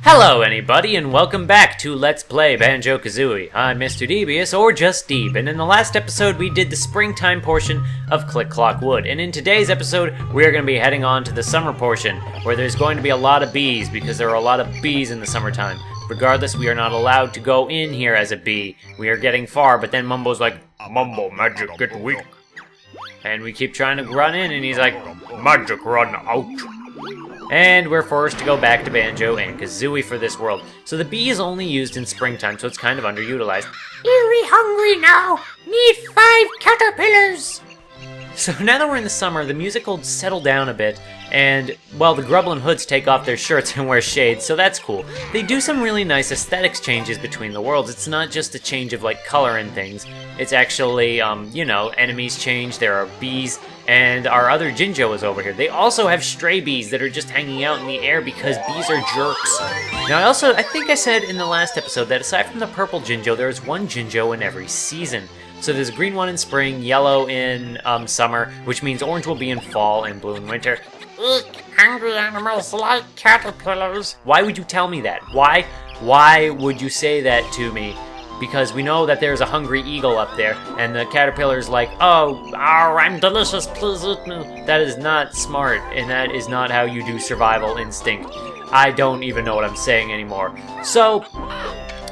Hello anybody, and welcome back to Let's Play Banjo-Kazooie. I'm Mr. Devious, or just Deeb, and in the last episode we did the springtime portion of Click Clock Wood, and in today's episode we are going to be heading on to the summer portion, where there's going to be a lot of bees, because there are a lot of bees in the summertime. Regardless, we are not allowed to go in here as a bee. We are getting far, but then Mumbo's like, Mumbo, magic, get weak. And we keep trying to run in, and he's like, magic, run out. And we're forced to go back to Banjo and Kazooie for this world. So the bee is only used in springtime, so it's kind of underutilized. Very hungry now. Need 5 caterpillars. So now that we're in the summer, the music will settle down a bit, and, well, the Grubble and Hoods take off their shirts and wear shades, so that's cool. They do some really nice aesthetics changes between the worlds. It's not just a change of, like, color and things. It's actually, you know, enemies change, there are bees, and our other Jinjo is over here. They also have stray bees that are just hanging out in the air because bees are jerks. Now, I think I said in the last episode that aside from the purple Jinjo, there is one Jinjo in every season. So there's a green one in spring, yellow in summer, which means orange will be in fall and blue in winter. Eek, hungry animals like caterpillars. Why would you tell me that? Why would you say that to me? Because we know that there's a hungry eagle up there, and the caterpillar's like, oh, I'm delicious, please eat me. That is not smart, and that is not how you do survival instinct. I don't even know what I'm saying anymore. So,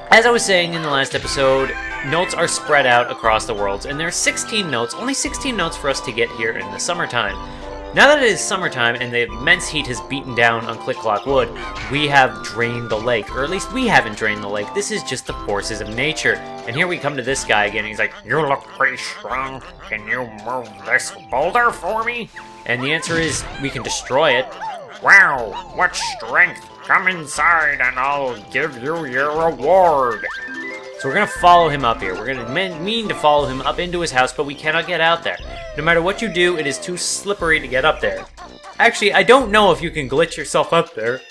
as I was saying in the last episode, notes are spread out across the worlds, and there are 16 notes, only 16 notes for us to get here in the summertime. Now that it is summertime and the immense heat has beaten down on Click Clock Wood, we have drained the lake, or at least we haven't drained the lake. This is just the forces of nature. And here we come to this guy again, and he's like, You look pretty strong. Can you move this boulder for me? And the answer is, we can destroy it. Wow, what strength. Come inside and I'll give you your reward. So we're going to follow him up here. We're going to mean to follow him up into his house, but we cannot get out there. No matter what you do, it is too slippery to get up there. Actually, I don't know if you can glitch yourself up there.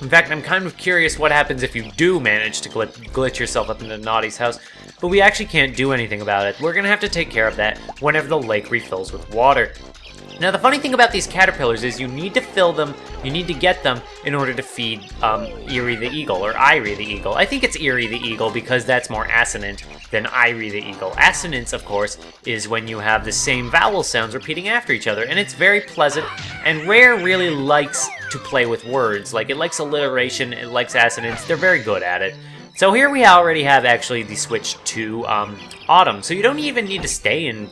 In fact, I'm kind of curious what happens if you do manage to glitch yourself up into Naughty's house, but we actually can't do anything about it. We're going to have to take care of that whenever the lake refills with water. Now, the funny thing about these caterpillars is you need to fill them, you need to get them in order to feed Eerie the Eagle, or Irie the Eagle. I think it's Eerie the Eagle because that's more assonant than Irie the Eagle. Assonance, of course, is when you have the same vowel sounds repeating after each other, and it's very pleasant, and Rare really likes to play with words. Like, it likes alliteration, it likes assonance, they're very good at it. So here we already have actually the switch to autumn, so you don't even need to stay in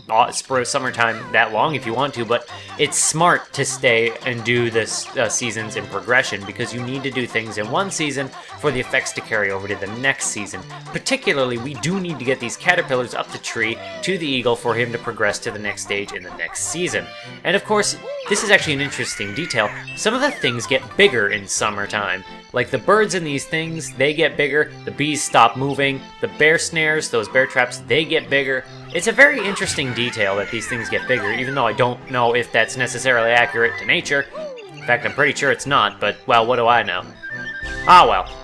summertime that long if you want to, but it's smart to stay and do this seasons in progression because you need to do things in one season for the effects to carry over to the next season. Particularly, we do need to get these caterpillars up the tree to the eagle for him to progress to the next stage in the next season. And of course, this is actually an interesting detail. Some of the things get bigger in summertime. Like the birds in these things, they get bigger, the bees stop moving, the bear snares, those bear traps, they get bigger. It's a very interesting detail that these things get bigger, even though I don't know if that's necessarily accurate to nature. In fact, I'm pretty sure it's not, but, well, what do I know? Ah, well.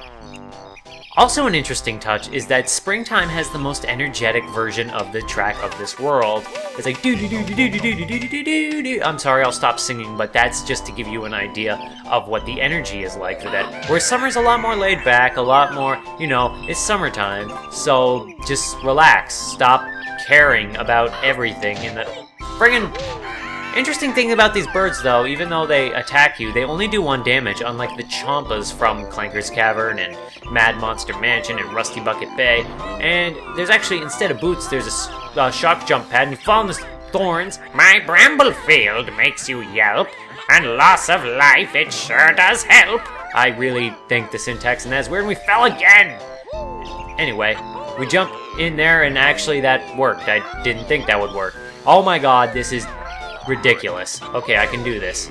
Also an interesting touch is that springtime has the most energetic version of the track of this world. It's like do do do do do do do do do do do. I'm sorry, I'll stop singing, but that's just to give you an idea of what the energy is like for that. Whereas summer's a lot more laid back, a lot more, you know, it's summertime, so just relax, stop caring about everything in the friggin'. Interesting thing about these birds, though, even though they attack you, they only do 1 damage, unlike the Chompas from Clanker's Cavern and Mad Monster Mansion and Rusty Bucket Bay. And there's actually, instead of boots, there's a shock jump pad, and you fall in the thorns. My bramble field makes you yelp, and loss of life, it sure does help. I really think the syntax in that is weird, and we fell again! Anyway, we jumped in there, and actually that worked. I didn't think that would work. Oh my god, this is ridiculous. Okay, I can do this.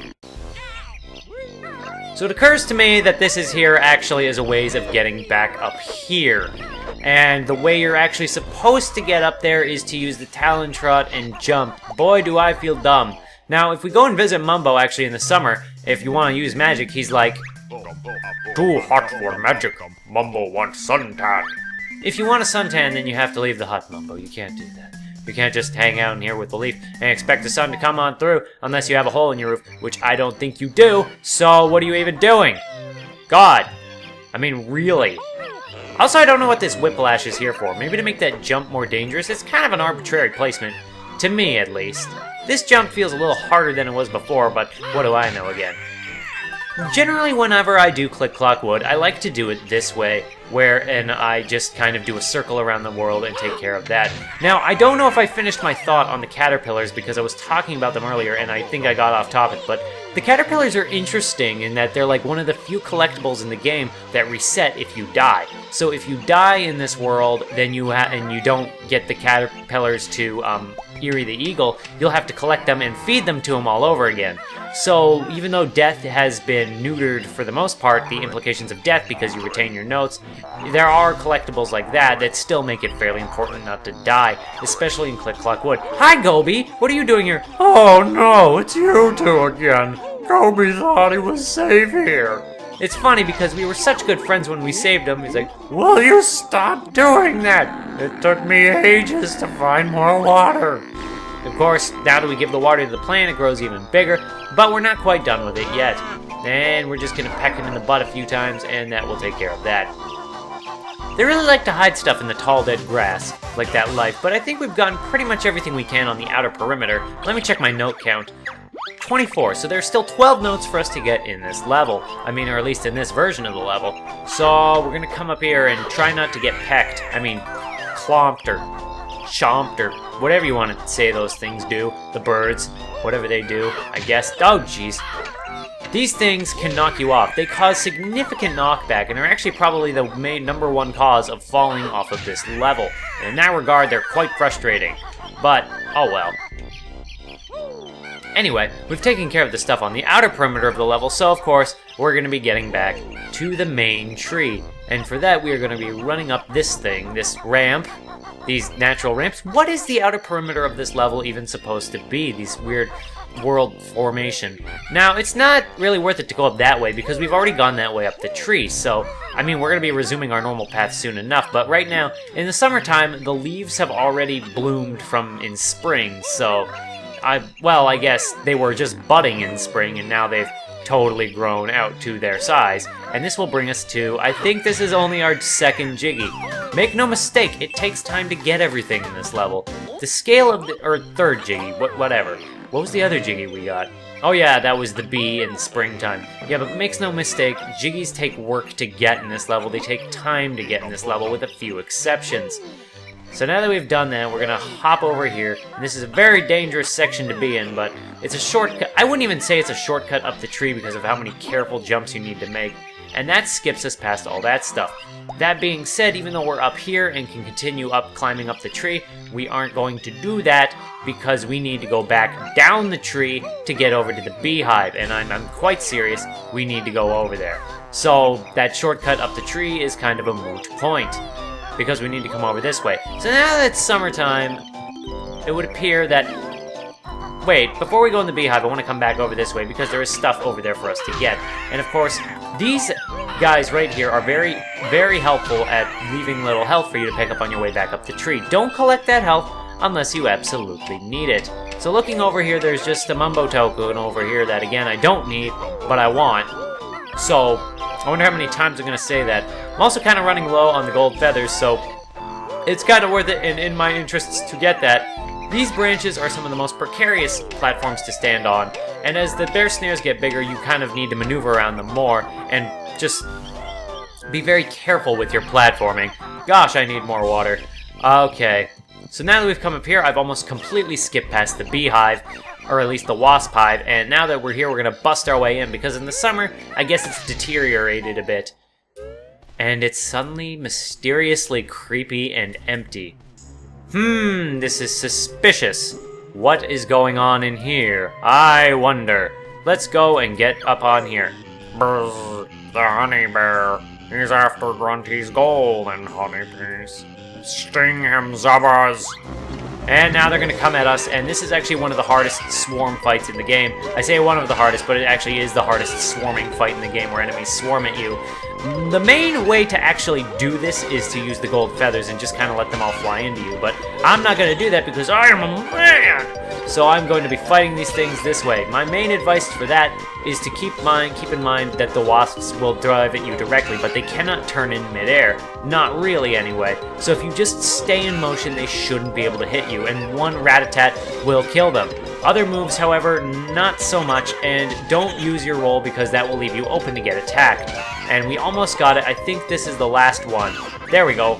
So it occurs to me that this is here actually as a ways of getting back up here. And the way you're actually supposed to get up there is to use the Talon Trot and jump. Boy, do I feel dumb. Now, if we go and visit Mumbo actually in the summer, if you want to use magic, he's like, Too hot for magic. Mumbo wants suntan. if you want a suntan, then you have to leave the hut, Mumbo. You can't do that. You can't just hang out in here with the leaf and expect the sun to come on through unless you have a hole in your roof, which I don't think you do. So what are you even doing? God. I mean, really. Also, I don't know what this whiplash is here for. Maybe to make that jump more dangerous? It's kind of an arbitrary placement. To me, at least. This jump feels a little harder than it was before, but what do I know again? Generally, whenever I do Click Clock Wood, I like to do it this way, and I just kind of do a circle around the world and take care of that. Now, I don't know if I finished my thought on the caterpillars because I was talking about them earlier and I think I got off topic, but the caterpillars are interesting in that they're like one of the few collectibles in the game that reset if you die. So if you die in this world, then and you don't get the caterpillars to Eerie the Eagle, you'll have to collect them and feed them to him all over again. So even though death has been neutered for the most part, the implications of death because you retain your notes, there are collectibles like that still make it fairly important not to die, especially in Click Clock Wood. Hi, Gobi! What are you doing here? Oh no, it's you two again. Gobi thought he was safe here. It's funny because we were such good friends when we saved him. He's like, will you stop doing that? It took me ages to find more water. Of course, now that we give the water to the plant, it grows even bigger, but we're not quite done with it yet. And we're just gonna peck it in the butt a few times, and that will take care of that. They really like to hide stuff in the tall, dead grass, like that life, but I think we've gotten pretty much everything we can on the outer perimeter. Let me check my note count. 24, so there's still 12 notes for us to get in this level. I mean, or at least in this version of the level. So we're gonna come up here and try not to get pecked. I mean, clomped or chomped or whatever you want to say those things do. The birds, whatever they do, I guess. Oh, jeez. These things can knock you off. They cause significant knockback and are actually probably the main #1 cause of falling off of this level. And in that regard, they're quite frustrating. But, oh well. Anyway, we've taken care of the stuff on the outer perimeter of the level, so of course, we're going to be getting back to the main tree. And for that, we are going to be running up this thing, this ramp, these natural ramps. What is the outer perimeter of this level even supposed to be? These weird world formation. Now, it's not really worth it to go up that way because we've already gone that way up the tree, so, I mean, we're going to be resuming our normal path soon enough, but right now, in the summertime, the leaves have already bloomed from in spring, so I guess they were just budding in spring, and now they've totally grown out to their size. And this will bring us to, I think this is only our second Jiggy. Make no mistake, it takes time to get everything in this level. The scale of or third Jiggy, whatever. What was the other Jiggy we got? Oh yeah, that was the bee in springtime. Yeah, but makes no mistake, Jiggies take work to get in this level. They take time to get in this level, with a few exceptions. So now that we've done that, we're going to hop over here. And this is a very dangerous section to be in, but it's a shortcut. I wouldn't even say it's a shortcut up the tree because of how many careful jumps you need to make. And that skips us past all that stuff. That being said, even though we're up here and can continue climbing up the tree, we aren't going to do that because we need to go back down the tree to get over to the beehive. And I'm quite serious, we need to go over there. So that shortcut up the tree is kind of a moot point, because we need to come over this way. So now that it's summertime, it would appear that... Wait, before we go in the beehive, I want to come back over this way because there is stuff over there for us to get. And of course, these guys right here are very, very helpful at leaving little health for you to pick up on your way back up the tree. Don't collect that health unless you absolutely need it. So looking over here, there's just a Mumbo token over here that, again, I don't need, but I want. So, I wonder how many times I'm going to say that. I'm also kind of running low on the gold feathers, so it's kind of worth it and in my interests to get that. These branches are some of the most precarious platforms to stand on, and as the bear snares get bigger, you kind of need to maneuver around them more, and just be very careful with your platforming. Gosh, I need more water. Okay, so now that we've come up here, I've almost completely skipped past the beehive, or at least the wasp hive, and now that we're here, we're going to bust our way in, because in the summer, I guess it's deteriorated a bit. And it's suddenly mysteriously creepy and empty. This is suspicious. What is going on in here? I wonder. Let's go and get up on here. Brrr, the honey bear. He's after Grunty's gold and honey piece. Sting him, Zabbaz. And now they're going to come at us, and this is actually one of the hardest swarm fights in the game. I say one of the hardest, but it actually is the hardest swarming fight in the game where enemies swarm at you. The main way to actually do this is to use the gold feathers and just kind of let them all fly into you, but I'm not going to do that because I am a man! So I'm going to be fighting these things this way. My main advice for that is to keep in mind that the wasps will drive at you directly, but they cannot turn in midair. Not really, anyway. So if you just stay in motion, they shouldn't be able to hit you, and one rat-a-tat will kill them. Other moves, however, not so much, and don't use your roll because that will leave you open to get attacked. And we almost got it. I think this is the last one. There we go.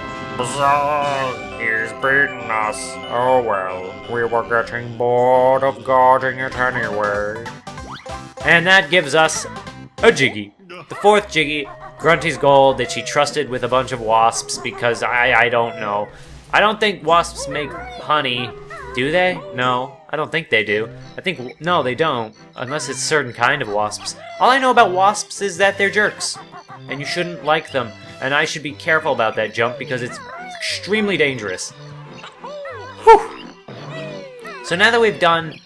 He's beaten us. Oh well, we were getting bored of guarding it anyway. And that gives us a Jiggy. The fourth Jiggy, Grunty's gold that she trusted with a bunch of wasps because I don't know. I don't think wasps make honey. Do they? No, I don't think they do. No, they don't, unless it's certain kind of wasps. All I know about wasps is that they're jerks, and you shouldn't like them, and I should be careful about that jump because it's extremely dangerous. Whew! So now that we've done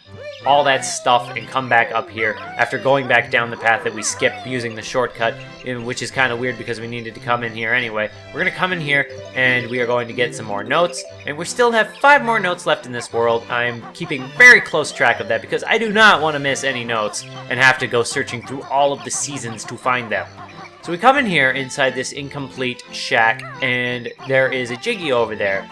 all that stuff and come back up here after going back down the path that we skipped using the shortcut, which is kind of weird because we needed to come in here anyway. We're going to come in here and we are going to get some more notes, and we still have 5 more notes left in this world. I'm keeping very close track of that because I do not want to miss any notes and have to go searching through all of the seasons to find them. So we come in here inside this incomplete shack, and there is a Jiggy over there.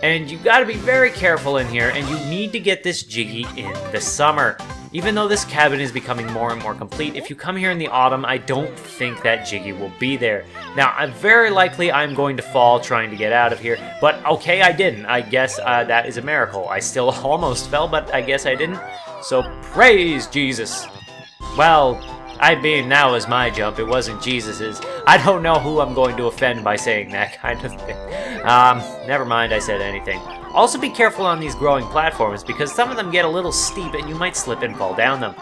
And you gotta be very careful in here, and you need to get this Jiggy in the summer. Even though this cabin is becoming more and more complete, if you come here in the autumn, I don't think that Jiggy will be there. Now, very likely I'm going to fall trying to get out of here, but okay, I didn't. I guess that is a miracle. I still almost fell, but I guess I didn't. So praise Jesus. Well, I mean, that was my jump, it wasn't Jesus's. I don't know who I'm going to offend by saying that kind of thing. Never mind I said anything. Also be careful on these growing platforms because some of them get a little steep and you might slip and fall down them.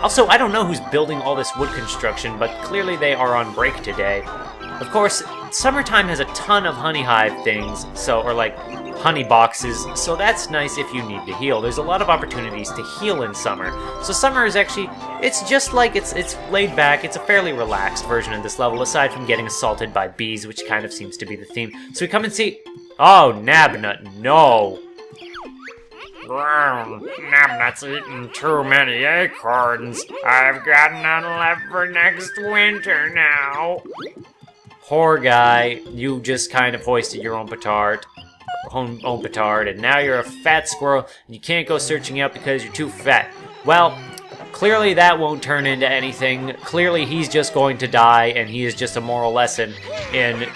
Also, I don't know who's building all this wood construction, but clearly they are on break today. Of course, summertime has a ton of honey hive things, or like honey boxes, so that's nice if you need to heal. There's a lot of opportunities to heal in summer. So summer is actually, it's just like, it's laid back, it's a fairly relaxed version of this level, aside from getting assaulted by bees, which kind of seems to be the theme. So we come and see, oh, Nabnut, no! Nabnut's eaten too many acorns. I've got none left for next winter now. Poor guy, you just kind of hoisted your own petard. And now you're a fat squirrel, and you can't go searching out because you're too fat. Well, clearly that won't turn into anything. Clearly he's just going to die, and he is just a moral lesson in,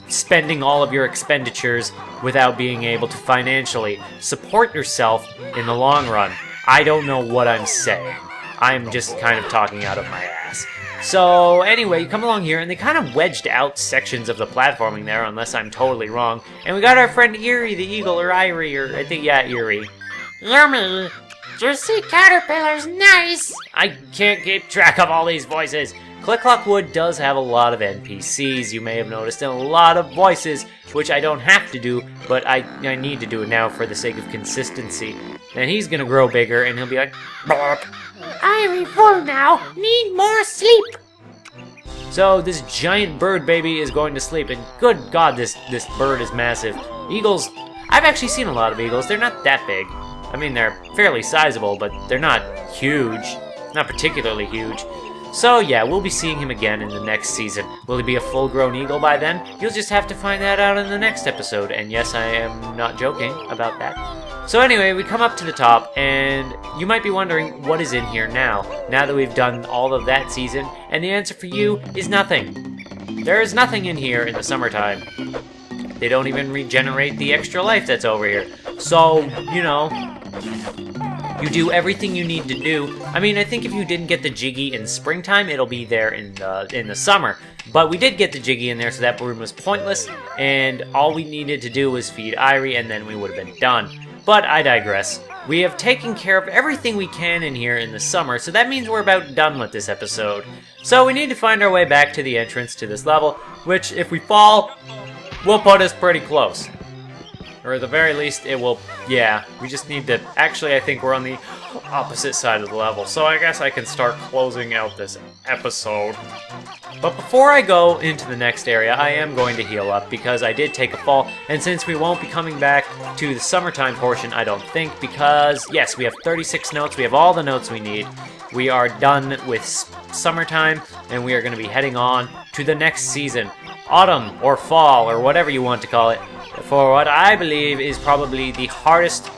spending all of your expenditures without being able to financially support yourself in the long run. I don't know what I'm saying. I'm just kind of talking out of my ass. So anyway, you come along here, and they kind of wedged out sections of the platforming there, unless I'm totally wrong. And we got our friend Eerie the Eagle, or Irie, or I think, yeah, Eerie. Yummy! Juicy caterpillar's nice! I can't keep track of all these voices. Click-Clock-Wood does have a lot of NPCs, you may have noticed, and a lot of voices, which I don't have to do, but I need to do it now for the sake of consistency. And he's gonna grow bigger, and he'll be like, Burp. I'm full now. Need more sleep. So this giant bird baby is going to sleep, and good God, this bird is massive. Eagles, I've actually seen a lot of eagles. They're not that big. I mean, they're fairly sizable, but they're not huge. Not particularly huge. So yeah, we'll be seeing him again in the next season. Will he be a full-grown eagle by then? You'll just have to find that out in the next episode, and yes, I am not joking about that. So anyway, we come up to the top, and you might be wondering what is in here now that we've done all of that season, and the answer for you is nothing. There is nothing in here in the summertime. They don't even regenerate the extra life that's over here. So, you do everything you need to do. I mean, I think if you didn't get the Jiggy in springtime, it'll be there in the summer. But we did get the Jiggy in there, so that room was pointless, and all we needed to do was feed Irie, and then we would have been done. But I digress. We have taken care of everything we can in here in the summer, so that means we're about done with this episode. So we need to find our way back to the entrance to this level, which, if we fall, will put us pretty close. Or at the very least, it will... Yeah, we just need to... Actually, I think we're on the opposite side of the level, so I guess I can start closing out this episode. But before I go into the next area, I am going to heal up, because I did take a fall, and since we won't be coming back to the summertime portion, I don't think, because, yes, we have 36 notes, we have all the notes we need. We are done with summertime, and we are going to be heading on to the next season. Autumn, or fall, or whatever you want to call it, for what I believe is probably the hardest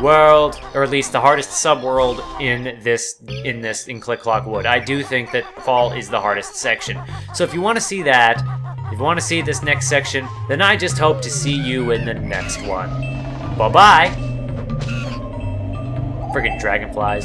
world, or at least the hardest subworld in Click Clock Wood. I do think that fall is the hardest section. So if you want to see that, if you want to see this next section, then I just hope to see you in the next one. Bye-bye! Friggin' dragonflies.